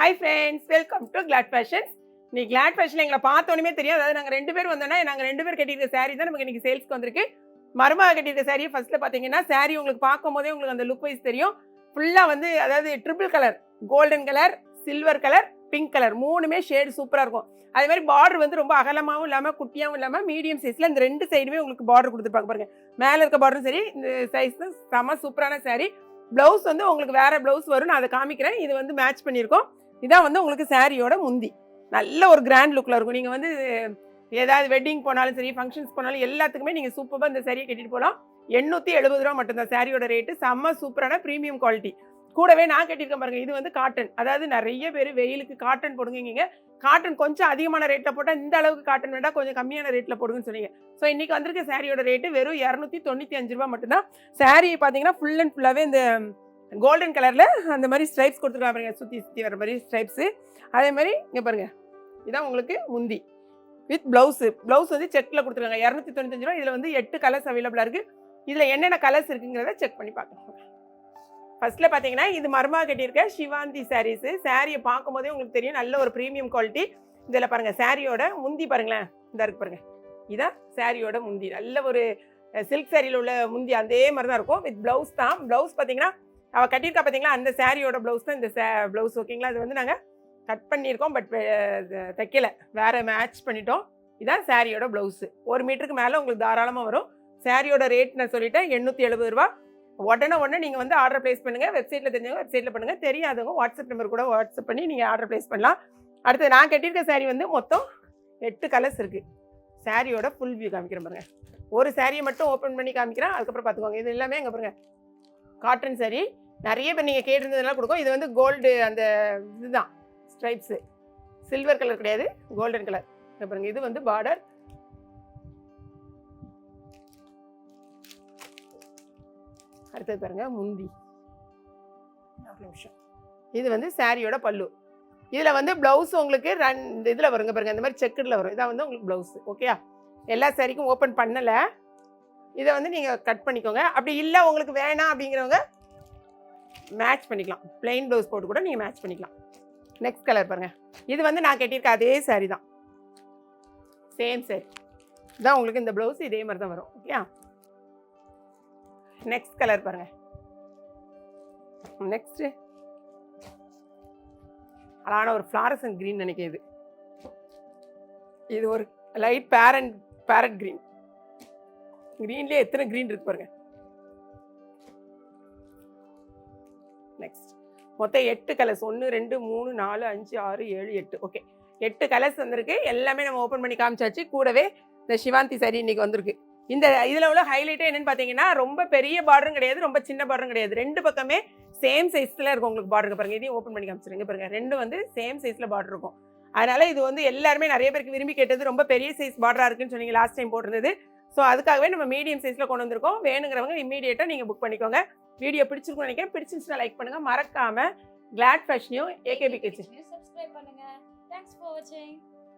Hi friends, welcome to glad fashions. நீ glad ஃபேஷனில் எங்களை பார்த்தோன்னே தெரியும். அதாவது நாங்கள் 2 பேர் வந்தோன்னா நாங்கள் 2 பேர் கட்டியிருக்க சாரீ தான் நமக்கு இன்றைக்கி சேல்ஸ்க்கு வந்திருக்கு. மருமக கட்டியிருக்க சாரியை ஃபஸ்ட்டில் பார்த்தீங்கன்னா சாரீ உங்களுக்கு பார்க்கும் போதே உங்களுக்கு அந்த லுக் வைஸ் தெரியும். ஃபுல்லாக வந்து அதாவது triple colour, golden colour, silver colour, pink colour 3மே ஷேடு சூப்பராக இருக்கும். அதே மாதிரி பார்டர் வந்து ரொம்ப அகலமாகவும் இல்லாமல் குட்டியாகவும் இல்லாமல் மீடியம் சைஸில் இந்த 2 சைடுமே உங்களுக்கு பார்டர் கொடுத்துருப்பாங்க பாருங்க. மேலே இருக்க பார்டரும் சரி, இந்த சைஸ் செம்ம சூப்பரான சாரீ. ப்ளவுஸ் வந்து உங்களுக்கு வேறு ப்ளவுஸ் வரும், நான் அதை காமிக்கிறேன். இது வந்து மேட்ச் பண்ணியிருக்கோம். இதான் வந்து உங்களுக்கு சாரியோட முந்தி. நல்ல ஒரு கிராண்ட் லுக்கில் இருக்கும். நீங்கள் வந்து ஏதாவது வெட்டிங் போனாலும் சரி, ஃபங்க்ஷன்ஸ் போனாலும் எல்லாத்துக்குமே நீங்கள் சூப்பராக இந்த சாரியை கட்டிட்டு போகலாம். 870 ரூபா மட்டும்தான் சாரியோட ரேட்டு. செம்ம சூப்பரான ப்ரீமியம் குவாலிட்டி. கூடவே நான் கட்டியிருக்கேன் பாருங்கள், இது வந்து காட்டன். அதாவது நிறைய பேர் வெயிலுக்கு காட்டன் போடுங்க, காட்டன் கொஞ்சம் அதிகமான ரேட்டில் போட்டால் இந்த அளவுக்கு காட்டன் வேண்டாம், கொஞ்சம் கம்மியான ரேட்டில் போடுங்கன்னு சொன்னீங்க. ஸோ இன்றைக்கி வந்திருக்க சாரியோட ரேட்டு வெறும் 295 ரூபா மட்டும்தான். சாரீ பார்த்தீங்கன்னா ஃபுல் அண்ட் ஃபுல்லாகவே இந்த கோல்டன் கலரில் அந்த மாதிரி ஸ்ட்ரைப்ஸ் கொடுத்துருக்காங்க பாருங்க, சுற்றி வர மாதிரி ஸ்ட்ரைப்ஸு. அதே மாதிரி இங்கே பாருங்கள், இதான் உங்களுக்கு முந்தி வித் ப்ளவுஸு. ப்ளவுஸ் வந்து செக்கில் கொடுத்துருக்காங்க. 295 ரூபா. இதில் வந்து 8 கலர்ஸ் அவைலபிளாக இருக்குது. இதில் என்னென்ன கலர்ஸ் இருக்குங்கிறத செக் பண்ணி பார்க்கலாம். ஃபர்ஸ்ட்டில் பார்த்தீங்கன்னா இது மருமக கட்டியிருக்க சிவாந்தி சாரீஸு. சாரியை பார்க்கும் போதே உங்களுக்கு தெரியும், நல்ல ஒரு ப்ரீமியம் குவாலிட்டி. இதில் பாருங்கள் சாரியோட முந்தி பாருங்களேன், இந்த இருக்கு பாருங்கள், இதான் சாரியோட முந்தி. நல்ல ஒரு சில்க் சாரியில் உள்ள முந்தி அதே மாதிரி தான் இருக்கும். வித் ப்ளவுஸ் தான். ப்ளவுஸ் பார்த்தீங்கன்னா அவள் கட்டியிருக்கா பார்த்தீங்களா, அந்த சாரியோட ப்ளவுஸ் தான் இந்த ப்ளவுஸ். ஓகேங்களா, அது வந்து நாங்கள் கட் பண்ணியிருக்கோம், பட் தைக்கலை, வேறு மேட்ச் பண்ணிட்டோம். இதான் சாரியோட ப்ளவுஸு. 1 மீட்டருக்கு மேலே உங்களுக்கு தாராளமாக வரும். சாரியோட ரேட் நான் சொல்லிட்டேன், 870 ரூபா. உடனே நீங்கள் வந்து ஆர்டர் ப்ளேஸ் பண்ணுங்கள். வெப்சைட்டில் தெரிஞ்சவங்க வெப்சைட்டில் பண்ணுங்கள், தெரியாதவங்க வாட்ஸ்அப் நம்பர் கூட வாட்ஸ்அப் பண்ணி நீங்கள் ஆர்டர் ப்ளேஸ் பண்ணலாம். அடுத்து நான் கட்டியிருக்க சாரீ வந்து மொத்தம் 8 கலர்ஸ் இருக்குது. சாரியோட ஃபுல் வியூ காமிக்கிறேன் பாருங்கள். ஒரு சாரியை மட்டும் ஓப்பன் பண்ணி காமிக்கிறேன், அதுக்கப்புறம் பார்த்துக்கோங்க. இது எல்லாமே இங்கே பாருங்கள் காட்டன் சாரீ. நிறைய பேர் நீங்கள் கேட்டிருந்ததெல்லாம் கொடுக்கும். இது வந்து கோல்டு அந்த இதுதான் ஸ்ட்ரைப்ஸு, சில்வர் கலர் கிடையாது, கோல்டன் கலர். இங்கே பாருங்கள், இது வந்து பார்டர். அடுத்தது பாருங்க முந்தி. ஒரு நிமிஷம். இது வந்து சாரியோட பல்லு. இதில் வந்து ப்ளவுஸ் உங்களுக்கு 2 இதில் வருங்க பாருங்கள், இந்த மாதிரி செக்குடில் வரும். இதான் வந்து உங்களுக்கு ப்ளவுஸு. ஓகேயா, எல்லா சாரிக்கும் ஓப்பன் பண்ணலை. இதை வந்து நீங்கள் கட் பண்ணிக்கோங்க. அப்படி இல்லை உங்களுக்கு வேணாம் அப்படிங்கிறவங்க மேட்ச் பண்ணிக்கலாம். பிளெயின் ப்ளவுஸ் போட்டு கூட நீங்கள் மேட்ச் பண்ணிக்கலாம். நெக்ஸ்ட் கலர் பாருங்கள். இது வந்து நான் கட்டியிருக்க அதே சாரி தான், சேம் சாரி இதான். உங்களுக்கு இந்த ப்ளவுஸ் இதே மாதிரி தான் வரும். ஓகே, நெக்ஸ்ட் கலர் பாருங்க. நெக்ஸ்ட் அழகான ஒரு ஃப்ளாரசன்ட் கிரீன் நினைக்கிறது. இது ஒரு லைட் பேரட் கிரீன். கிரீன்லேயே எத்தனை கிரீன் இருக்கு பாருங்க. நெக்ஸ்ட் மொத்தம் 8 கலர்ஸ். 1 2 3 4 5 6 7 8. ஓகே, 8 கலர்ஸ் வந்திருக்கு. எல்லாமே நம்ம ஓப்பன் பண்ணி காமிச்சாச்சு. கூடவே இந்த சிவாந்தி சாரி இன்னைக்கு வந்திருக்கு. இந்த இதில் உள்ள ஹைலைட்டே என்னென்னு பார்த்தீங்கன்னா, ரொம்ப பெரிய பார்டரும் கிடையாது, ரொம்ப சின்ன பார்டரும் கிடையாது. 2 பக்கமே சேம் சைஸில் இருக்கும் உங்களுக்கு பார்டருக்கு பாருங்கள். இதையும் ஓப்பன் பண்ணி காமிச்சிருங்க பாருங்கள். 2 வந்து சேம் சைஸில் பார்டர் இருக்கும். அதனால் இது வந்து எல்லாருமே நிறைய பேருக்கு விரும்பி கேட்டது. ரொம்ப பெரிய சைஸ் பார்டராக இருக்குன்னு சொன்னீங்க லாஸ்ட் டைம் போட்டிருந்தது. ஸோ அதுக்காகவே நம்ம மீடியம் சைஸில் கொண்டு வந்திருக்கோம். வேணுங்கிறவங்க இம்மீடியட்டாக நீங்கள் புக் பண்ணிக்கோங்க. வீடியோ பிடிச்சிருக்குன்னு நினைக்கிறேன். பிடிச்சிருச்சுன்னா லைக் பண்ணுங்கள். மறக்காமல் கிளாட் ஃபேஷனையும் ஏகேபி கிச்சன் சப்ஸ்கிரைப் பண்ணுங்கள். தேங்க்ஸ் ஃபார் வாட்சிங்.